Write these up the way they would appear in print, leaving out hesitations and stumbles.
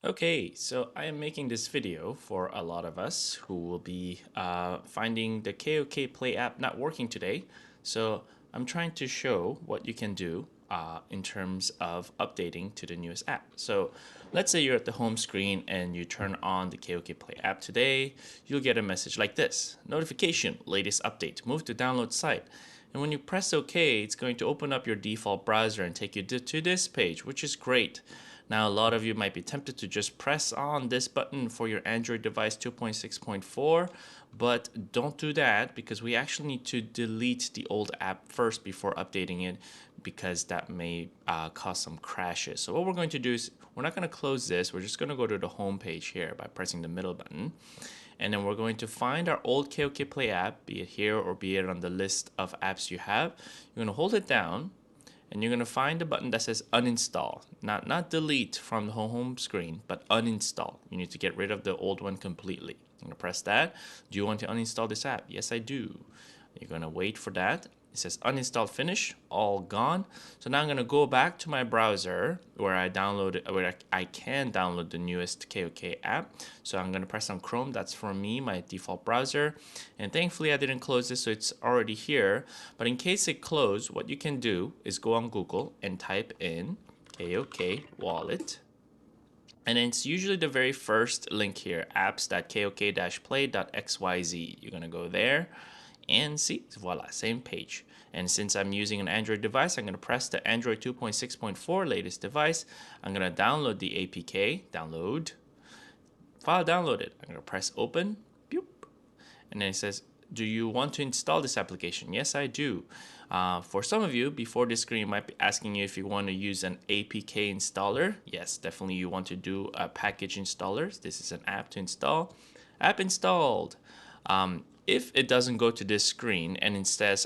Okay, so I am making this video for a lot of us who will be finding the KOK Play app not working today. So I'm trying to show what you can do in terms of updating to the newest app. So let's say you're at the home screen and you turn on the KOK Play app today. You'll get a message like this: notification, latest update, move to download site. And when you press OK, it's going to open up your default browser and take you to this page, which is great. Now, a lot of you might be tempted to just press on this button for your Android device 2.6.4, but don't do that because we actually need to delete the old app first before updating it, because that may cause some crashes. So what we're going to do is we're not going to close this. We're just going to go to the home page here by pressing the middle button. And then we're going to find our old KOK Play app, be it here or be it on the list of apps you have. You're going to hold it down and you're going to find the button that says uninstall. Not delete from the home screen, but uninstall. You need to get rid of the old one completely. You're going to press that. Do you want to uninstall this app? Yes, I do. You're going to wait for that. It says uninstall finish, all gone. So now I'm going to go back to my browser where I can download the newest KOK app. So I'm going to press on Chrome. That's for me, my default browser. And thankfully I didn't close this, so it's already here. But in case it closed, what you can do is go on Google and type in KOK wallet. And it's usually the very first link here, apps.kok-play.xyz. You're going to go there and see, voila, same page. And since I'm using an Android device, I'm going to press the Android 2.6.4 latest device. I'm going to download the APK, download, file downloaded. I'm going to press open, boop, and then it says, do you want to install this application? Yes, I do. For some of you, before this screen might be asking you if you want to use an APK installer. Yes, definitely you want to do a package installer. This is an app to install. App installed. If it doesn't go to this screen and instead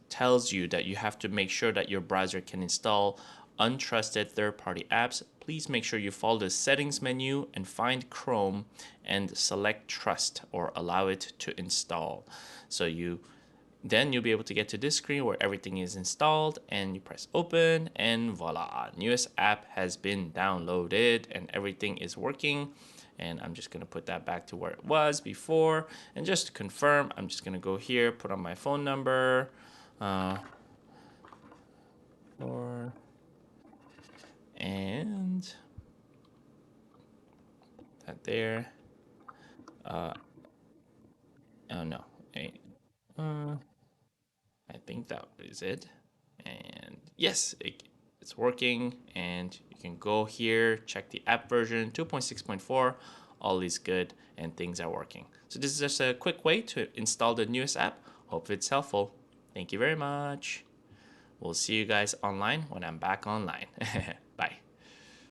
tells you that you have to make sure that your browser can install untrusted third-party apps, please make sure you follow the settings menu and find Chrome and select trust or allow it to install. So then you'll be able to get to this screen where everything is installed, and you press open and voila, newest app has been downloaded and everything is working. And I'm just going to put that back to where it was before. And just to confirm, I'm just going to go here, put on my phone number, and that there. Oh no, I think that is it. And yes, it's working. And you can go here, check the app version 2.6.4. All is good and things are working. So this is just a quick way to install the newest app. Hope it's helpful. Thank you very much. We'll see you guys online when I'm back online.